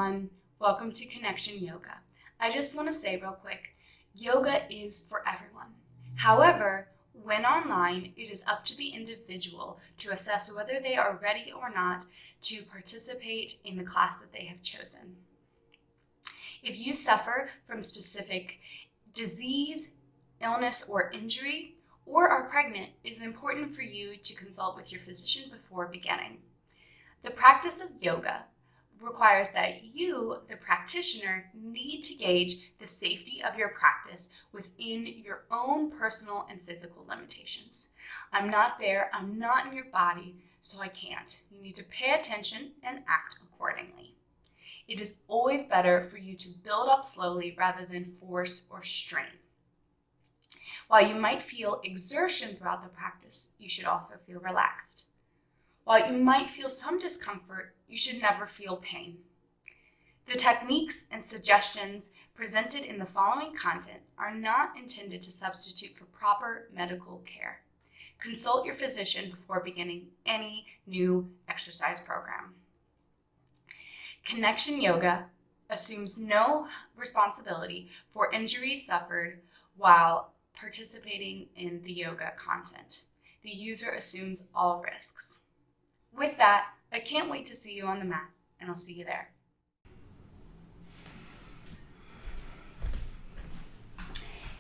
everyone, welcome to Connection Yoga. I just want to say real quick, yoga is for everyone. However, when online, it is up to the individual to assess whether they are ready or not to participate in the class that they have chosen. If you suffer from specific disease, illness, or injury, or are pregnant, it is important for you to consult with your physician before beginning. The practice of yoga requires that you, the practitioner, need to gauge the safety of your practice within your own personal and physical limitations. I'm not there, I'm not in your body, so I can't. You need to pay attention and act accordingly. It is always better for you to build up slowly rather than force or strain. While you might feel exertion throughout the practice, you should also feel relaxed. While you might feel some discomfort, you should never feel pain. The techniques and suggestions presented in the following content are not intended to substitute for proper medical care. Consult your physician before beginning any new exercise program. Connection Yoga assumes no responsibility for injuries suffered while participating in the yoga content. The user assumes all risks. With that, I can't wait to see you on the mat, and I'll see you there.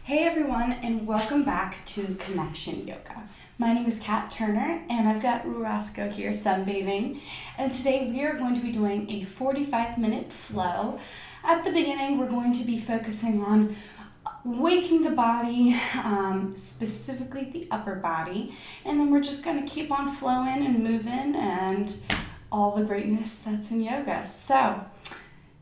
Hey everyone, and welcome back to Connection Yoga. My name is Kat Turner, and I've got Roscoe here sunbathing, and today we are going to be doing a 45-minute flow. At the beginning, we're going to be focusing on waking the body, specifically the upper body, and then we're just going to keep on flowing and moving and all the greatness that's in yoga. So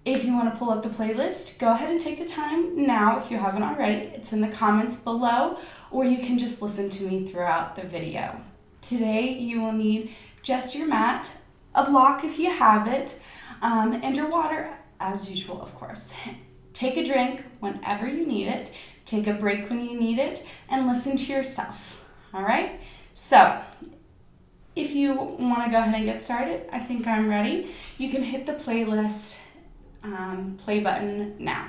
if you want to pull up the playlist, go ahead and take the time now if you haven't already. It's in the comments below, or you can just listen to me throughout the video. Today you will need just your mat, a block if you have it, and your water as usual, of course. Take a drink whenever you need it, take a break when you need it, and listen to yourself, all right? So if you want to go ahead and get started, I think I'm ready. You can hit the playlist play button now.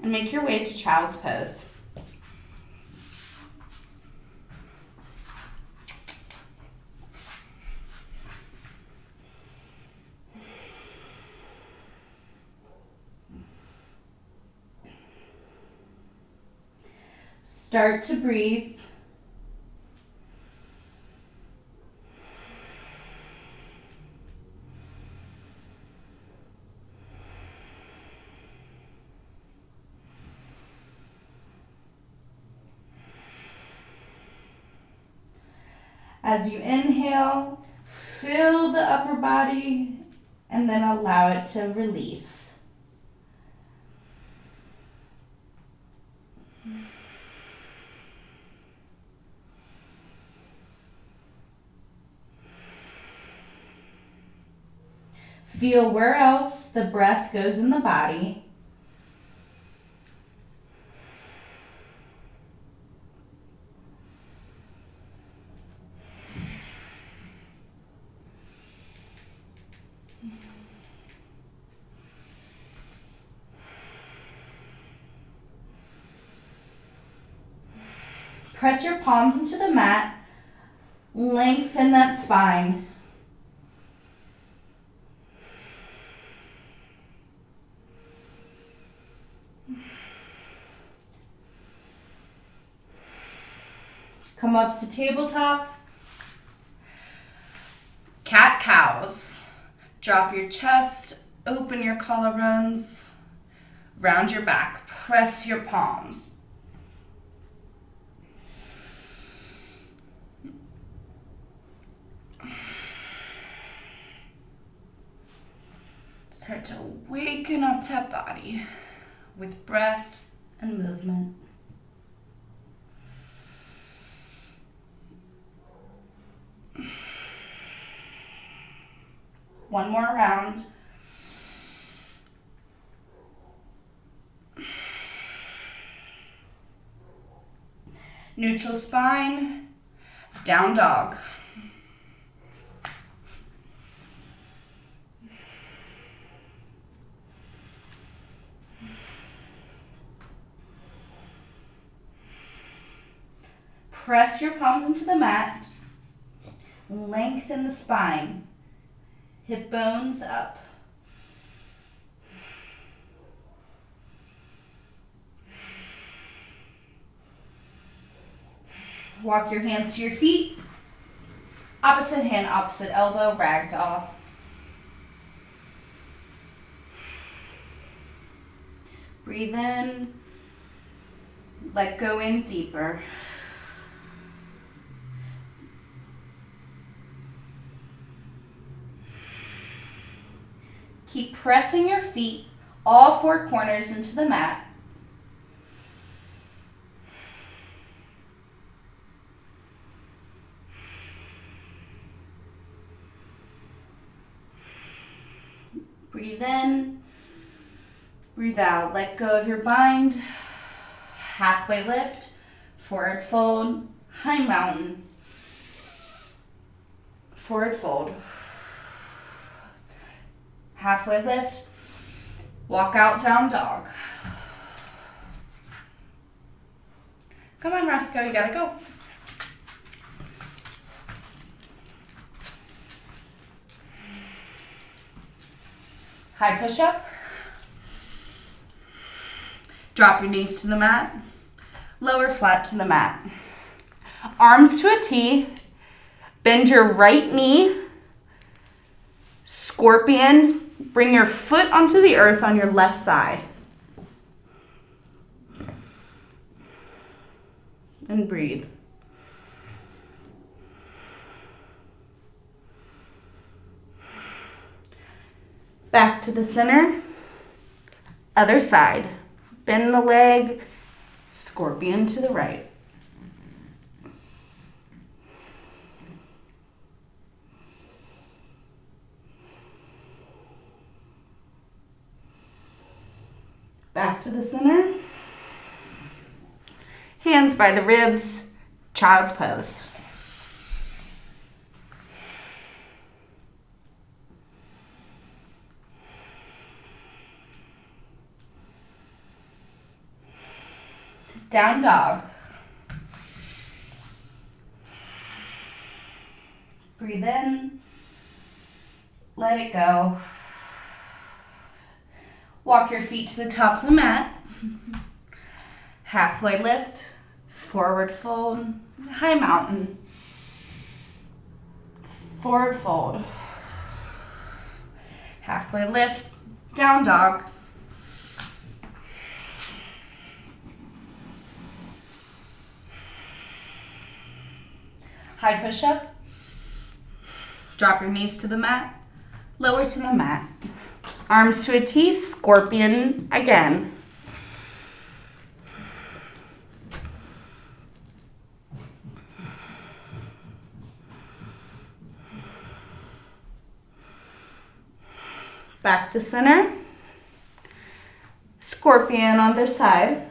And make your way to child's pose. Start to breathe. As you inhale, fill the upper body and then allow it to release. Feel where else the breath goes in the body. Press your palms into the mat. Lengthen that spine. Come up to tabletop. Cat-cows. Drop your chest, open your collarbones, round your back, press your palms. Start to waken up that body with breath and movement. One more round. Neutral spine, down dog. Press your palms into the mat. Lengthen the spine. Hip bones up. Walk your hands to your feet. Opposite hand, opposite elbow, ragdoll. Breathe in. Let go in deeper. Keep pressing your feet, all four corners into the mat. Breathe in, breathe out. Let go of your bind. Halfway lift, forward fold, high mountain. Forward fold. Halfway lift, walk out, down dog. Come on, Roscoe, you gotta go. High push-up. Drop your knees to the mat. Lower flat to the mat. Arms to a T. Bend your right knee. Scorpion. Bring your foot onto the earth on your left side. And breathe. Back to the center. Other side. Bend the leg. Scorpion to the right. Back to the center. Hands by the ribs. Child's pose. Down dog. Breathe in. Let it go. Walk your feet to the top of the mat. Halfway lift. Forward fold. High mountain. Forward fold. Halfway lift. Down dog. High push-up. Drop your knees to the mat. Lower to the mat. Arms to a T, scorpion again. Back to center. Scorpion on their side.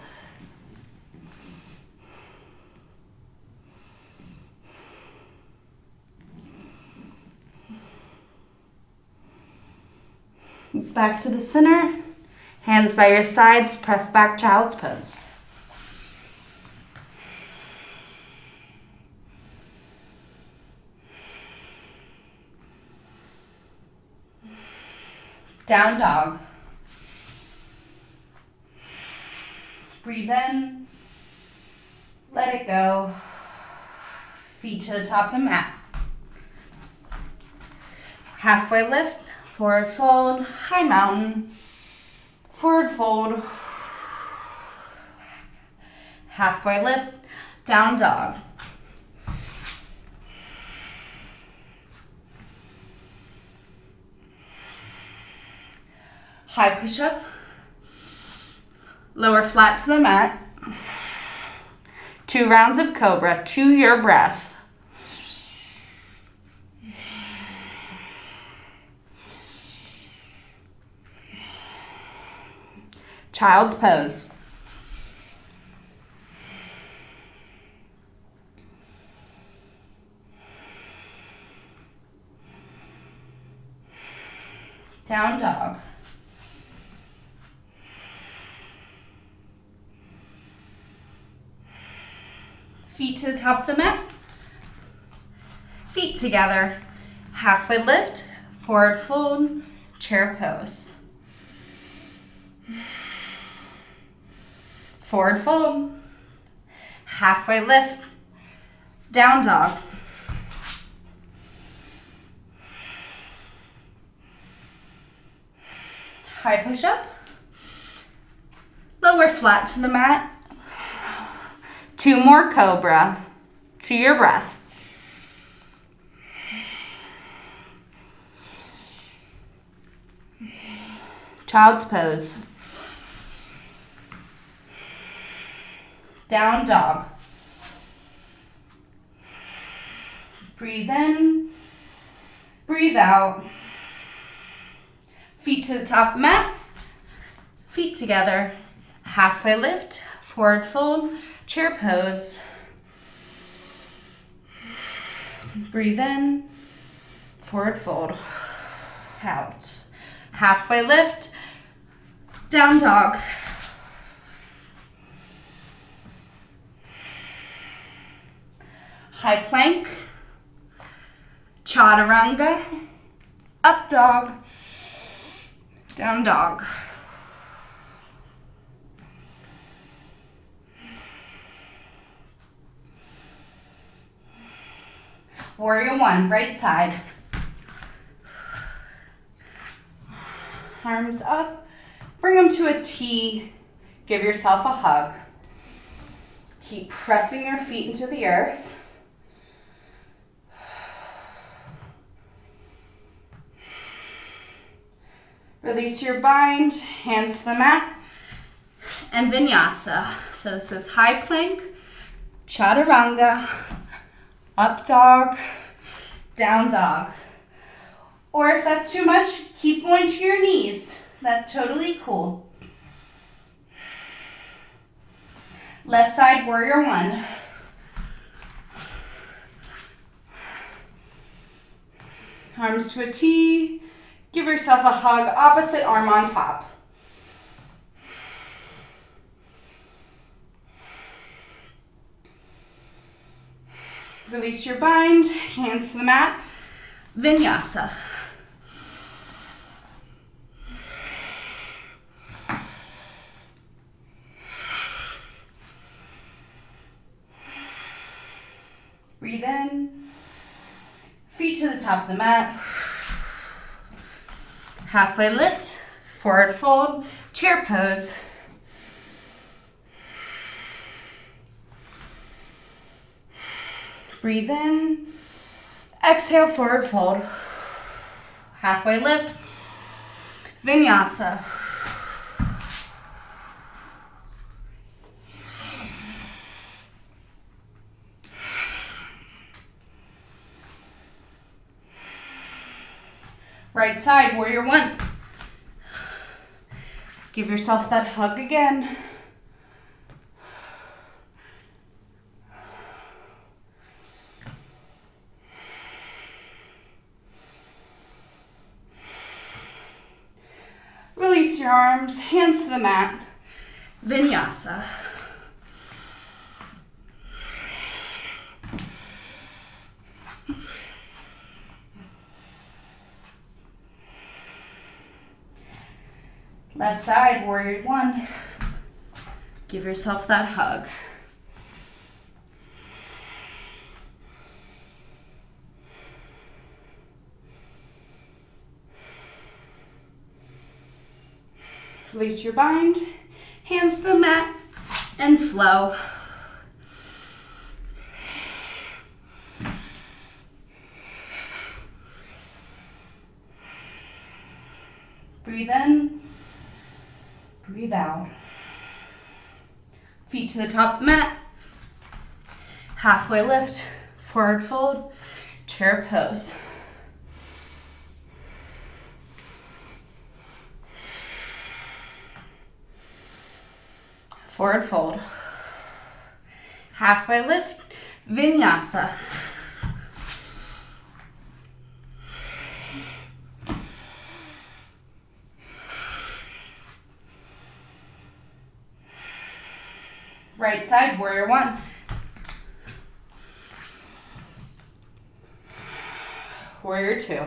Back to the center. Hands by your sides, press back, child's pose. Down dog. Breathe in. Let it go. Feet to the top of the mat. Halfway lift. Forward fold, high mountain, forward fold, halfway lift, down dog. High push-up, lower flat to the mat, 2 rounds of cobra, to your breath. Child's pose. Down dog. Feet to the top of the mat. Feet together. Halfway lift, forward fold, chair pose. Forward fold. Halfway lift, down dog. High push up. Lower flat to the mat. 2 more cobra. To your breath. Child's pose. Down dog. Breathe in. Breathe out. Feet to the top mat. Feet together. Halfway lift. Forward fold. Chair pose. Breathe in. Forward fold. Out. Halfway lift. Down dog. High plank. Chaturanga. Up dog. Down dog. Warrior 1, right side. Arms up. Bring them to a T. Give yourself a hug. Keep pressing your feet into the earth. Release your bind, hands to the mat, and vinyasa. So this is high plank, chaturanga, up dog, down dog. Or if that's too much, keep going to your knees. That's totally cool. Left side, warrior 1. Arms to a T. Give yourself a hug, opposite arm on top. Release your bind, hands to the mat, vinyasa. Breathe in, feet to the top of the mat. Halfway lift, forward fold, chair pose. Breathe in, exhale, forward fold. Halfway lift, vinyasa. Right side, warrior 1. Give yourself that hug again. Release your arms, hands to the mat, vinyasa. Left side, warrior 1. Give yourself that hug. Release your bind, hands to the mat, and flow. Breathe in, breathe out. Feet to the top of the mat. Halfway lift, forward fold, chair pose. Forward fold. Halfway lift, vinyasa. Right side, warrior 1. Warrior two.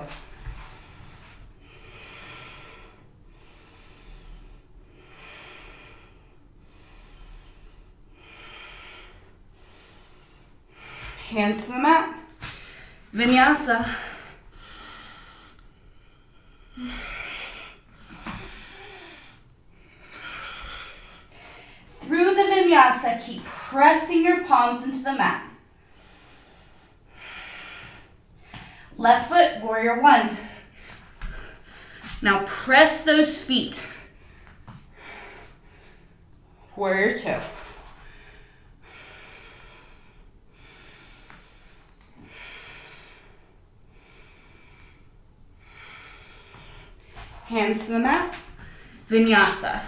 Hands to the mat. Vinyasa. Through the vinyasa, keep pressing your palms into the mat. Left foot, warrior one. Now press those feet. Warrior two. Hands to the mat. Vinyasa.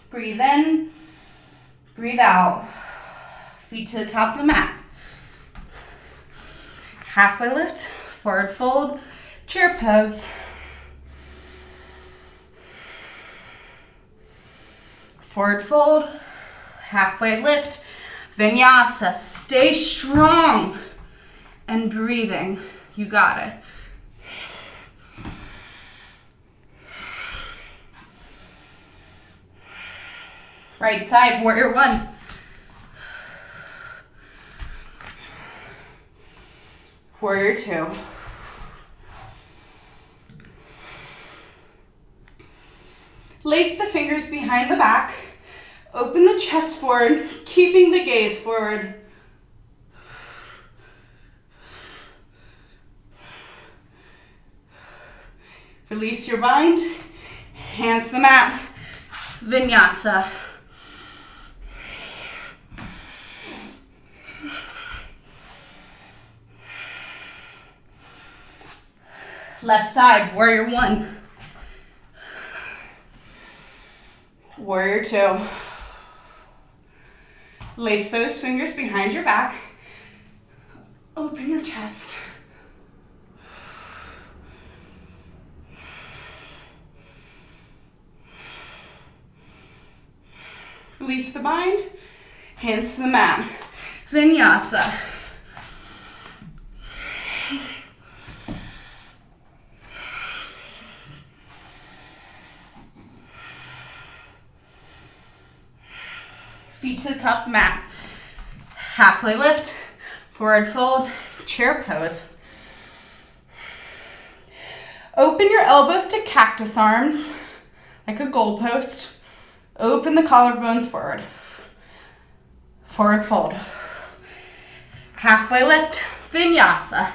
Breathe in, breathe out. Feet to the top of the mat. Halfway lift, forward fold, chair pose. Forward fold, halfway lift, vinyasa. Stay strong and breathing. You got it. Right side, warrior one. Warrior two. Lace the fingers behind the back. Open the chest forward, keeping the gaze forward. Release your bind. Hands to the mat. Vinyasa. Left side, warrior one. Warrior two. Lace those fingers behind your back. Open your chest. Release the bind. Hands to the mat. Vinyasa. Feet to the top mat. Halfway lift, forward fold, chair pose. Open your elbows to cactus arms, like a goalpost. Open the collarbones forward. Forward fold. Halfway lift, vinyasa.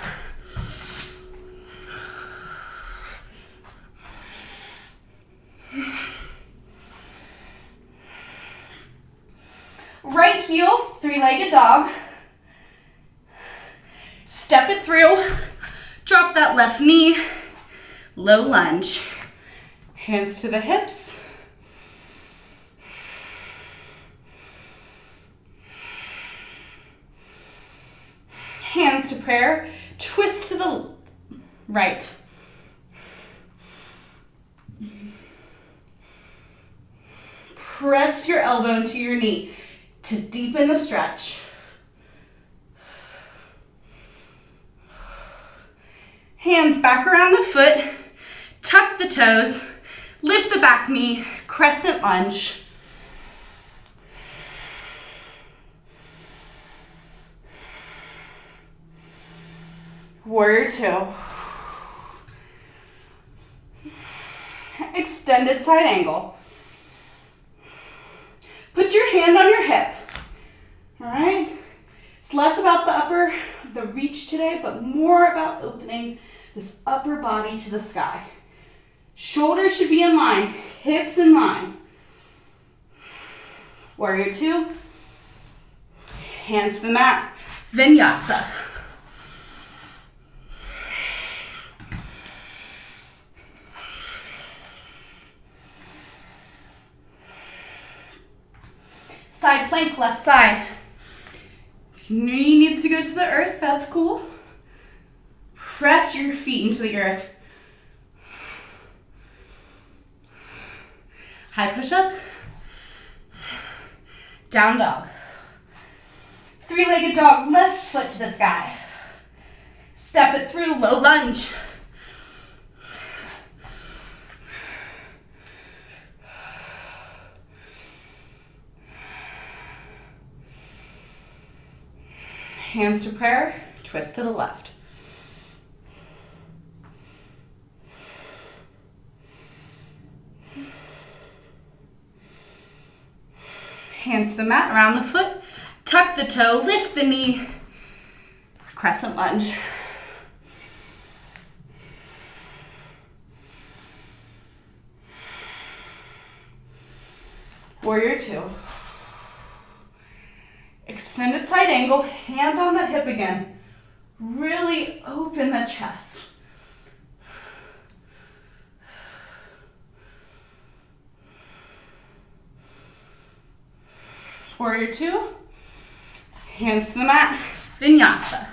Right heel, three-legged dog. Step it through. Drop that left knee. Low lunge. Hands to the hips. Hands to prayer. Twist to the right. Press your elbow into your knee to deepen the stretch. Hands back around the foot, tuck the toes, lift the back knee, crescent lunge. Warrior two. Extended side angle. Put your hand on your hip, all right? It's less about the reach today, but more about opening this upper body to the sky. Shoulders should be in line, hips in line. Warrior two. Hands to the mat, vinyasa. Side plank, left side. If your knee needs to go to the earth, that's cool. Press your feet into the earth. High push-up. Down dog. Three-legged dog, left foot to the sky. Step it through, low lunge. Hands to prayer, twist to the left. Hands to the mat, around the foot, tuck the toe, lift the knee, crescent lunge. Warrior two. Extended side angle, hand on that hip again. Really open the chest. Warrior two. Hands to the mat, vinyasa.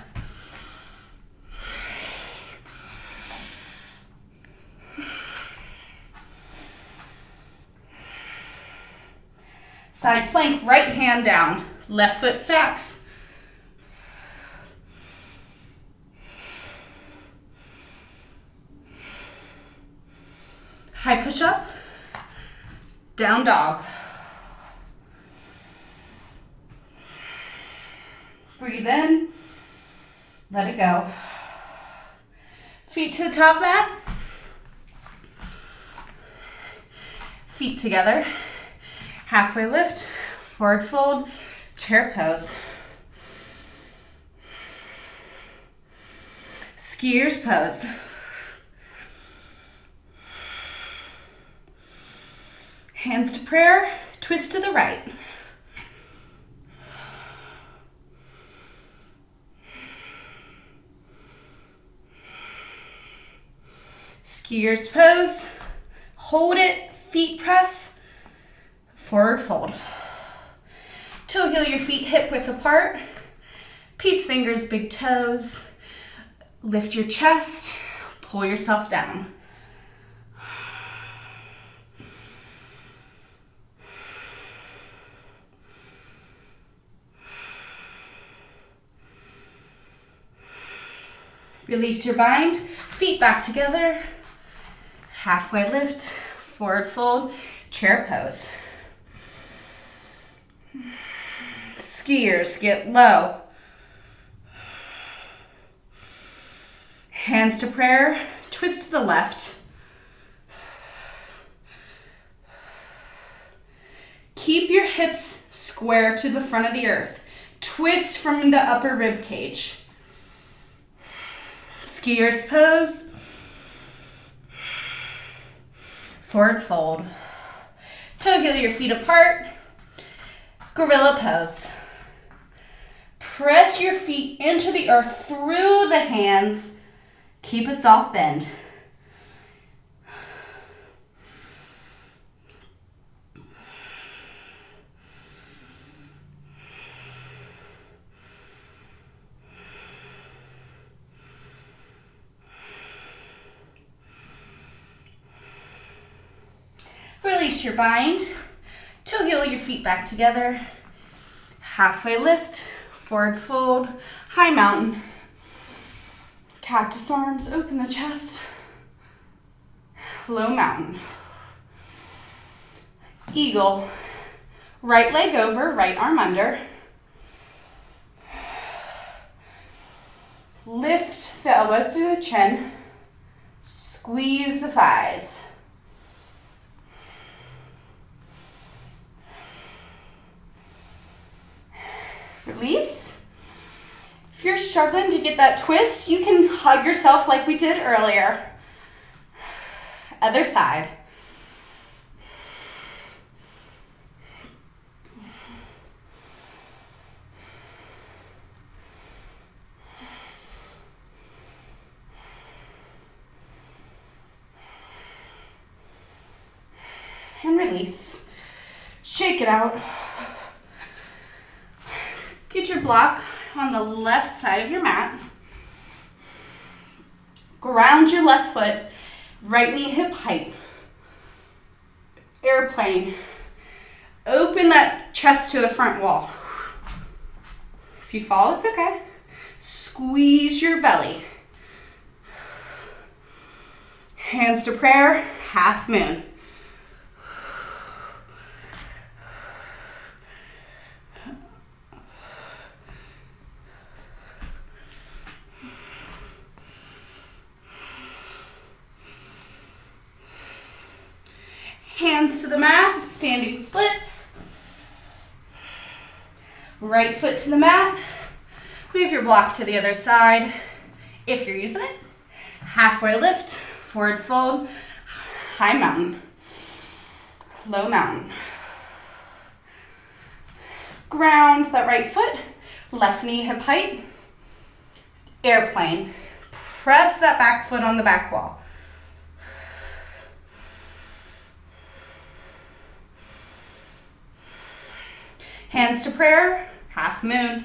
Side plank, right hand down, left foot stacks. High push up, down dog. Breathe in, let it go. Feet to the top mat. Feet together. Halfway lift, forward fold, chair pose. Skiers pose. Hands to prayer, twist to the right. Skiers pose, hold it, feet press, forward fold. Toe heel your feet hip width apart. Peace fingers, big toes. Lift your chest, pull yourself down. Release your bind, feet back together. Halfway lift, forward fold, chair pose. Skiers, get low. Hands to prayer, twist to the left. Keep your hips square to the front of the earth. Twist from the upper rib cage. Skiers pose. Forward fold. Toe heel your feet apart. Gorilla pose. Press your feet into the earth through the hands. Keep a soft bend. Release your bind. Toe heel your feet back together. Halfway lift, forward fold, high mountain. Cactus arms, open the chest. Low mountain. Eagle. Right leg over, right arm under. Lift the elbows to the chin. Squeeze the thighs. Release. If you're struggling to get that twist, you can hug yourself like we did earlier. Other side. And release. Shake it out. Get your block on the left side of your mat. Ground your left foot, right knee hip height. airplane. Open that chest to the front wall. If you fall, it's okay. Squeeze your belly. Hands to prayer, half moon. Hands to the mat, standing splits. Right foot to the mat. Move your block to the other side if you're using it. Halfway lift, forward fold, high mountain, low mountain. Ground that right foot, left knee hip height, airplane. Press that back foot on the back wall. Hands to prayer, half moon.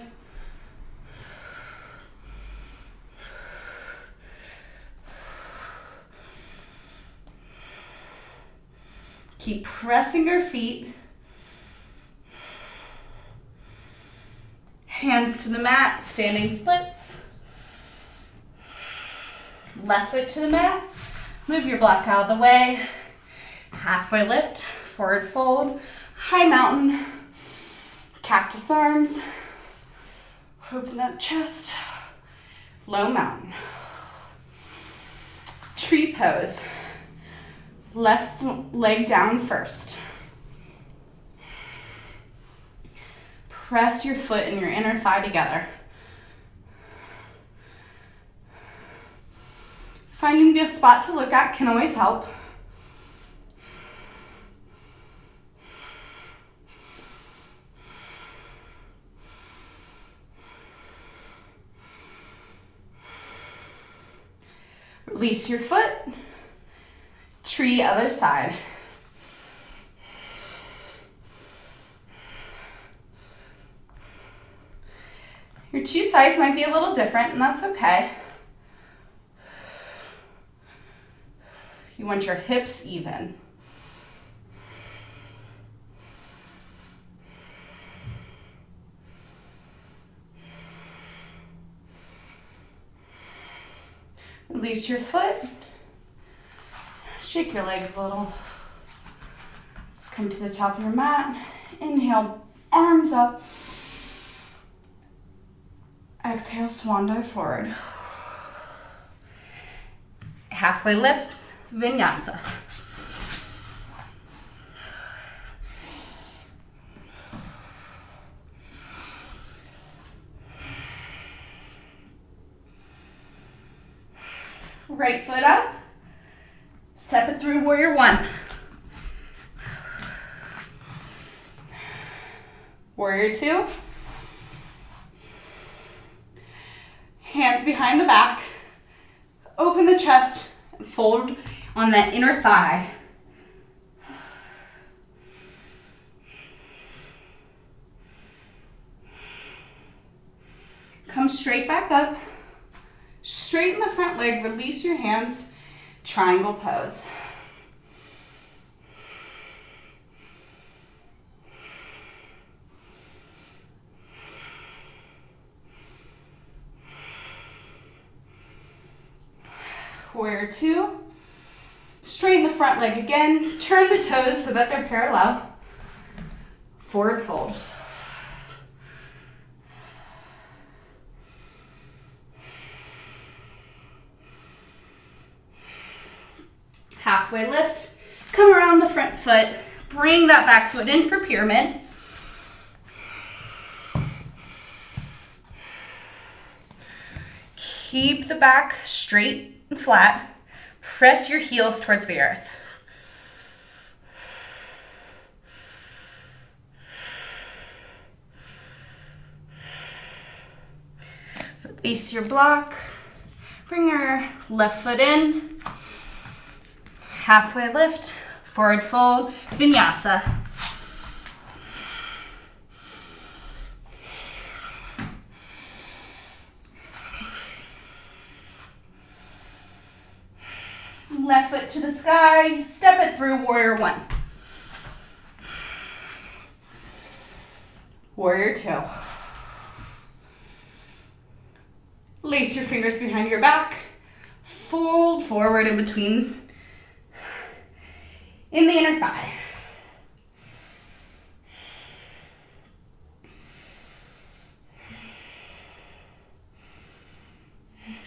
Keep pressing your feet. Hands to the mat, standing splits. Left foot to the mat. Move your block out of the way. Halfway lift, forward fold, high mountain. Cactus arms, open that chest, low mountain. Tree pose, left leg down first. Press your foot and your inner thigh together. Finding a spot to look at can always help. Release your foot, tree other side. Your two sides might be a little different, and that's okay. You want your hips even. Release your foot. Shake your legs a little. Come to the top of your mat. Inhale, arms up. Exhale, swan dive forward. Halfway lift, vinyasa. Right foot up. Step it through warrior one. Warrior two. Hands behind the back. Open the chest and fold on that inner thigh. Come straight back up. Straighten the front leg, release your hands, triangle pose. Warrior two. Straighten the front leg again, turn the toes so that they're parallel. Forward fold. Halfway lift, come around the front foot, bring that back foot in for pyramid. Keep the back straight and flat. Press your heels towards the earth. Release your block. Bring your left foot in. Halfway lift, forward fold, vinyasa. Left foot to the sky, step it through warrior one. Warrior two. Lace your fingers behind your back. Fold forward in between, in the inner thigh.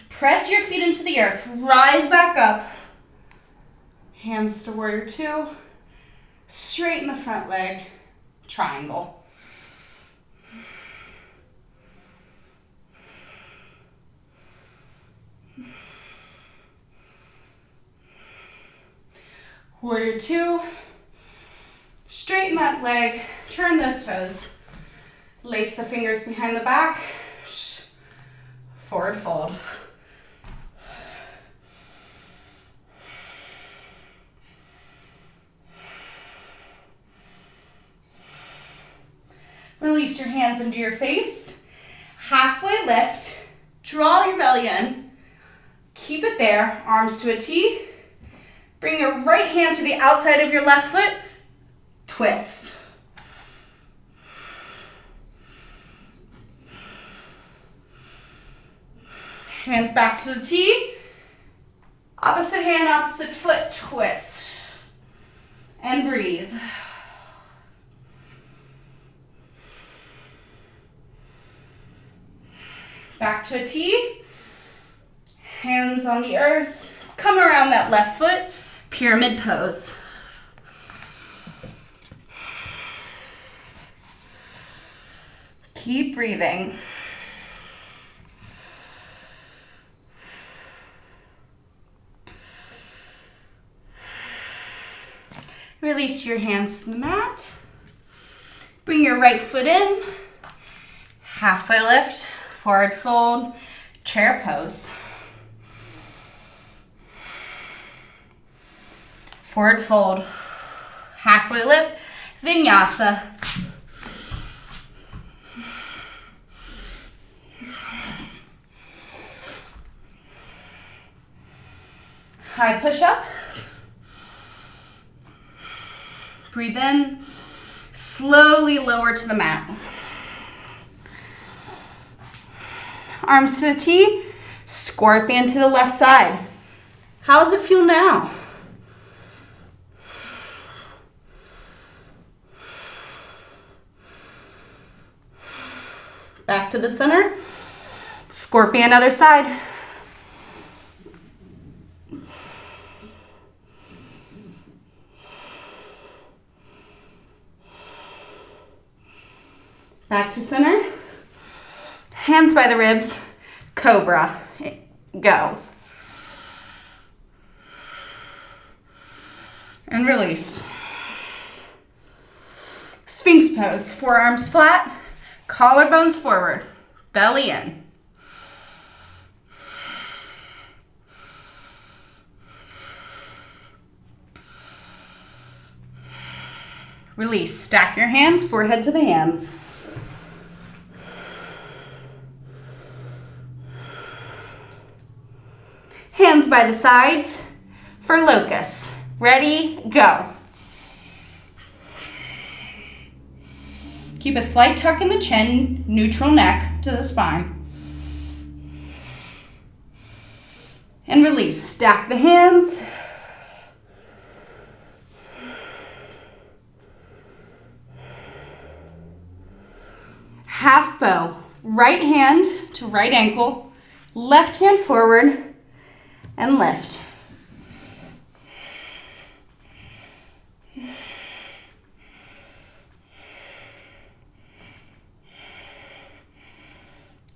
Press your feet into the earth. Rise back up. Hands to warrior two. Straighten the front leg. Triangle. Warrior two. Straighten that leg. Turn those toes. Lace the fingers behind the back. Forward fold. Release your hands into your face. Halfway lift. Draw your belly in. Keep it there. Arms to a T. Bring your right hand to the outside of your left foot. Twist. Hands back to the T. Opposite hand, opposite foot. Twist. And breathe. Back to a T. Hands on the earth. Come around that left foot. Pyramid pose. Keep breathing. Release your hands to the mat. Bring your right foot in. Halfway lift, forward fold, chair pose. Forward fold, halfway lift, vinyasa. High push-up. Breathe in, slowly lower to the mat. Arms to the T, scorpion to the left side. How does it feel now? Back to the center, scorpion other side. Back to center. Hands by the ribs. Cobra. Go. And release. Sphinx pose. Forearms flat. Collarbones forward. Belly in. Release. Stack your hands. Forehead to the hands. Hands by the sides for locust. Ready, go. Keep a slight tuck in the chin, neutral neck to the spine. And release. Stack the hands. Half bow. Right hand to right ankle, left hand forward, and lift.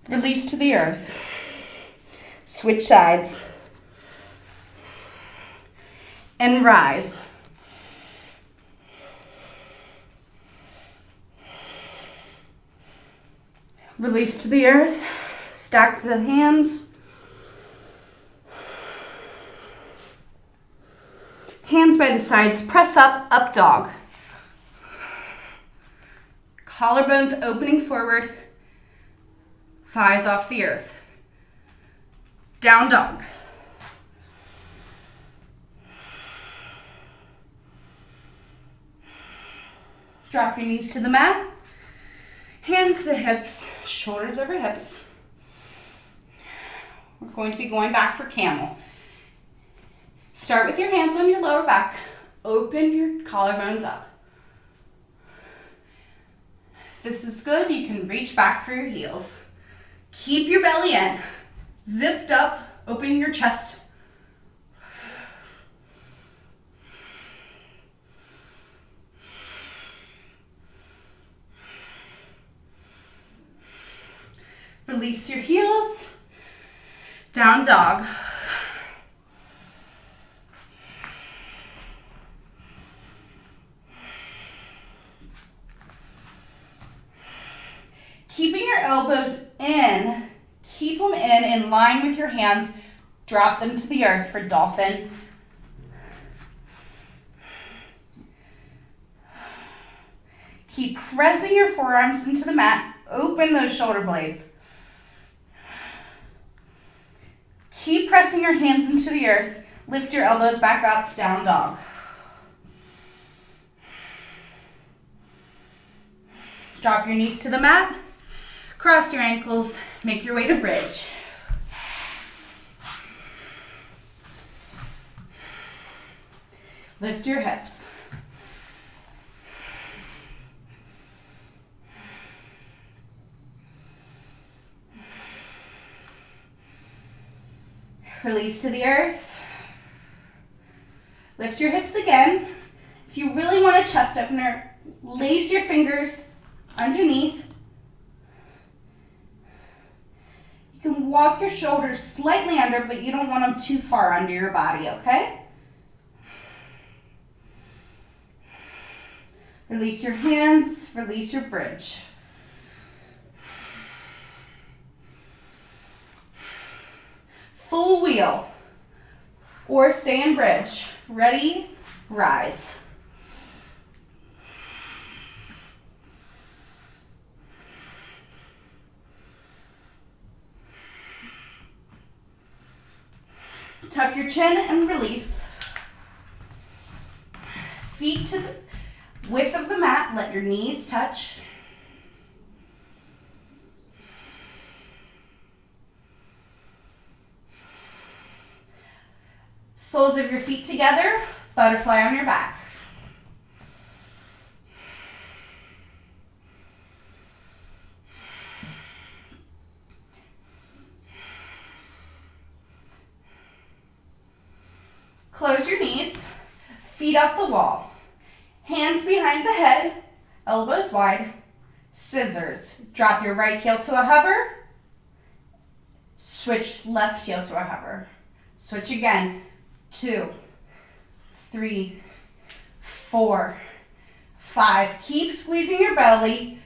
Release to the earth. Switch sides. And rise. Release to the earth. Stack the hands. Hands by the sides, press up, up dog. Collarbones opening forward, thighs off the earth. Down dog. Drop your knees to the mat. Hands to the hips, shoulders over hips. We're going to be going back for camel. Start with your hands on your lower back. Open your collarbones up. If this is good, you can reach back for your heels. Keep your belly in. Zipped up, open your chest. Release your heels. Down dog. Keeping your elbows in, keep them in line with your hands. Drop them to the earth for dolphin. Keep pressing your forearms into the mat. Open those shoulder blades. Keep pressing your hands into the earth. Lift your elbows back up, down dog. Drop your knees to the mat. Cross your ankles, make your way to bridge. Lift your hips. Release to the earth. Lift your hips again. If you really want a chest opener, lace your fingers underneath. You can walk your shoulders slightly under, but you don't want them too far under your body, okay? Release your hands, release your bridge. Full wheel, or stay in bridge. Ready, rise. Tuck your chin and release. Feet to the width of the mat, let your knees touch. Soles of your feet together, butterfly on your back. Close your knees, feet up the wall. Hands behind the head, elbows wide, scissors. Drop your right heel to a hover, switch left heel to a hover. Switch again, 2, 3, 4, 5. Keep squeezing your belly,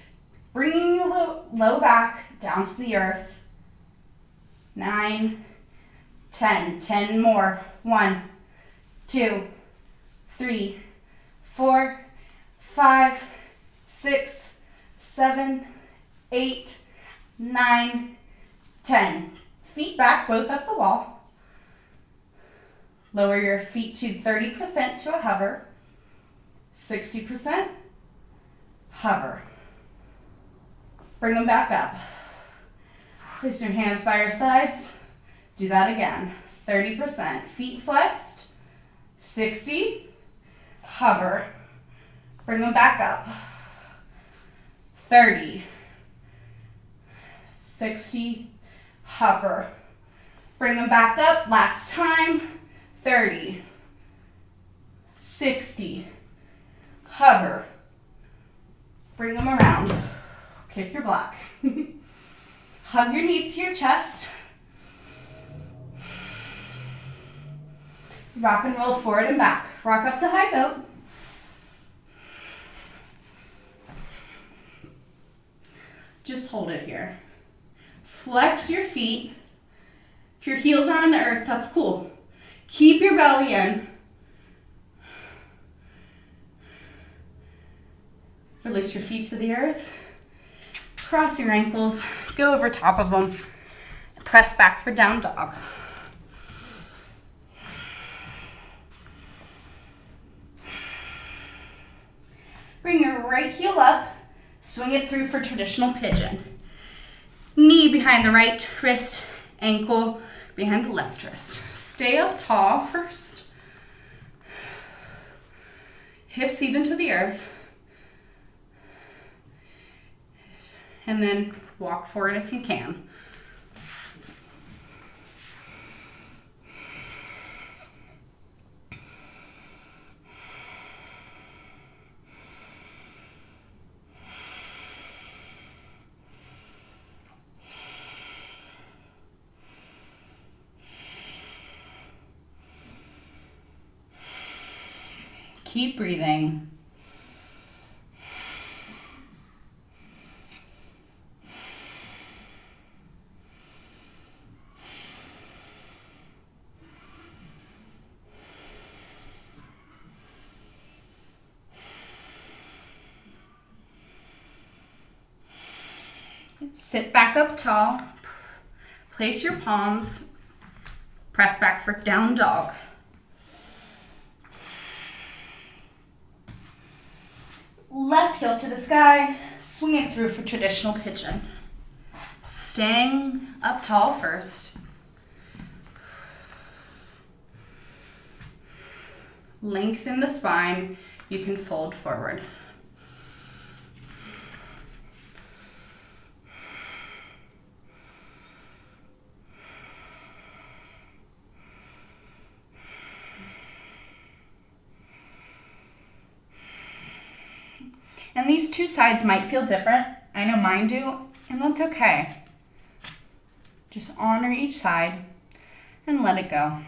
bringing your low back down to the earth. 9, 10, 10 more. 1, 2, 3, 4, 5, 6, 7, 8, 9, 10. Feet back, both up the wall. Lower your feet to 30% to a hover. 60%, hover. Bring them back up. Place your hands by your sides. Do that again. 30%, feet flexed. 60, hover. Bring them back up. 30, 60, hover. Bring them back up. Last time. 30, 60, hover. Bring them around. Kick your block. Hug your knees to your chest. Rock and roll forward and back. Rock up to high boat. Just hold it here. Flex your feet. If your heels are on the earth, that's cool. Keep your belly in. Release your feet to the earth. Cross your ankles. Go over top of them. Press back for down dog. Bring your right heel up. Swing it through for traditional pigeon. Knee behind the right wrist, ankle behind the left wrist. Stay up tall first. Hips even to the earth. And then walk forward if you can. Keep breathing. Sit back up tall. Place your palms. Press back for down dog. Left heel to the sky, swing it through for traditional pigeon. Staying up tall first. Lengthen the spine, you can fold forward. And these two sides might feel different. I know mine do, and that's okay. Just honor each side and let it go.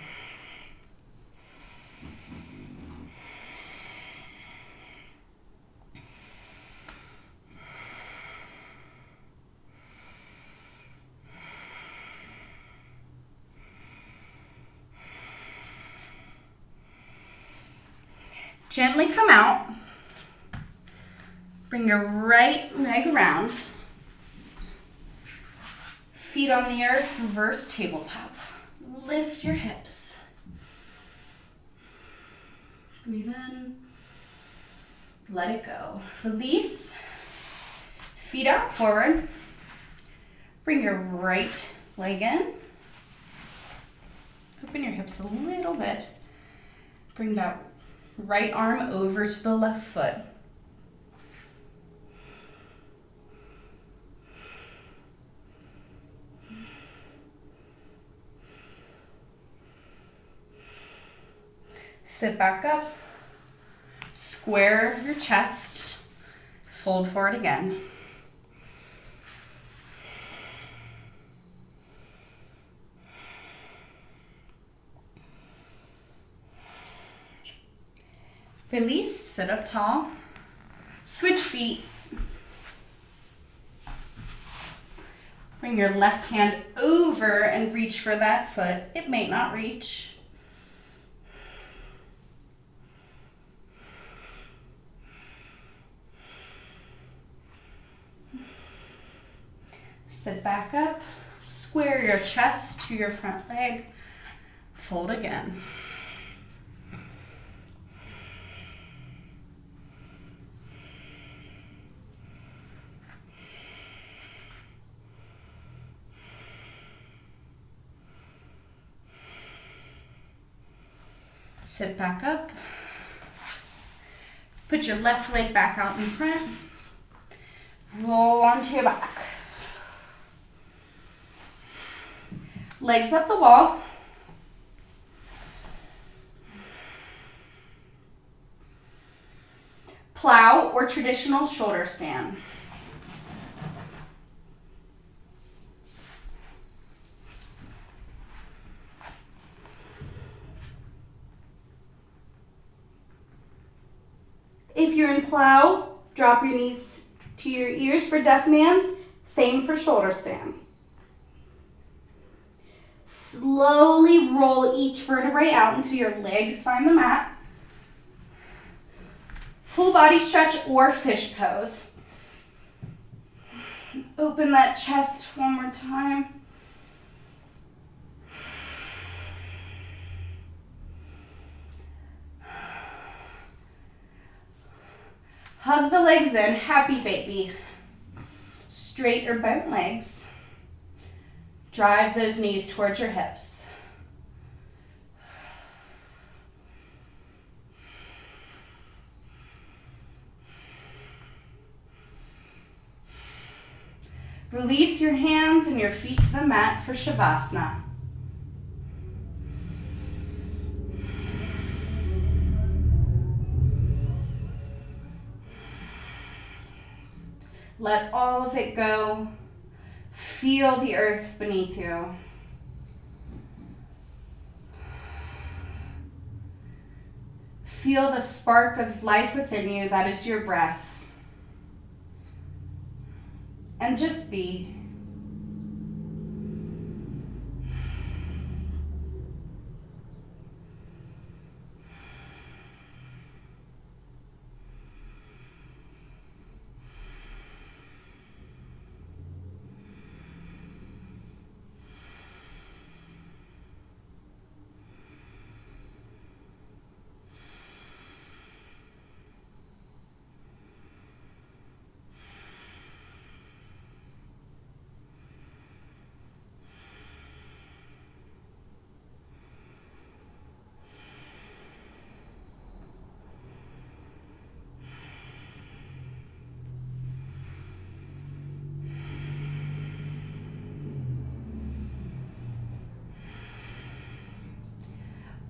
Gently come out. Bring your right leg around. Feet on the earth, reverse tabletop. Lift your hips. Breathe in. Let it go. Release. Feet out forward. Bring your right leg in. Open your hips a little bit. Bring that right arm over to the left foot. Sit back up, square your chest, fold forward again. Release, sit up tall, switch feet. Bring your left hand over and reach for that foot. It may not reach. Sit back up, square your chest to your front leg, fold again. Sit back up, put your left leg back out in front, roll onto your back. Legs up the wall. Plow or traditional shoulder stand. If you're in plow, drop your knees to your ears for deaf man's, same for shoulder stand. Slowly roll each vertebrae out until your legs find the mat. Full body stretch or fish pose. Open that chest one more time. Hug the legs in, happy baby. straight or bent legs. Drive those knees towards your hips. Release your hands and your feet to the mat for Shavasana. Let all of it go. Feel the earth beneath you. Feel the spark of life within you that is your breath. And just be.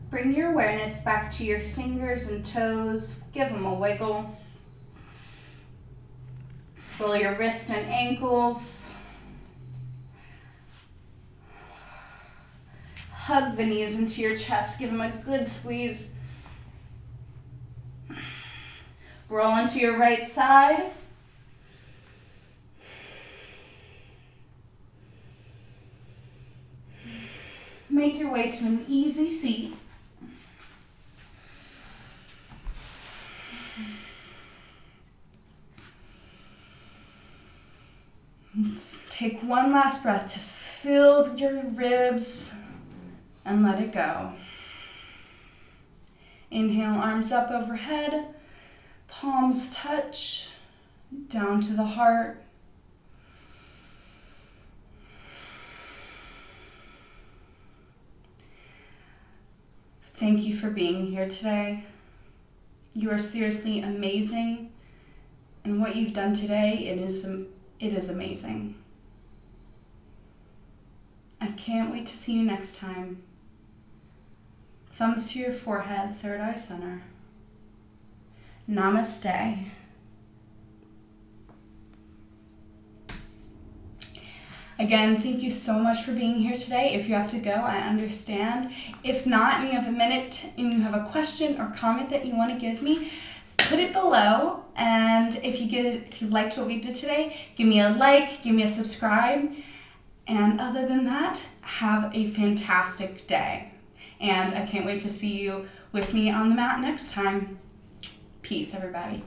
Bring your awareness back to your fingers and toes. Give them a wiggle. Roll your wrists and ankles. Hug the knees into your chest. Give them a good squeeze. Roll into your right side. Make your way to an easy seat. Take one last breath to fill your ribs and let it go. Inhale, arms up overhead, palms touch, down to the heart. Thank you for being here today. You are seriously amazing, and what you've done today, it is amazing. I can't wait to see you next time. Thumbs to your forehead, third eye center. Namaste. Again, thank you so much for being here today. If you have to go, I understand. If not, and you have a minute and you have a question or comment that you want to give me, put it below. And if you liked what we did today, give me a like, give me a subscribe. And other than that, have a fantastic day. And I can't wait to see you with me on the mat next time. Peace, everybody.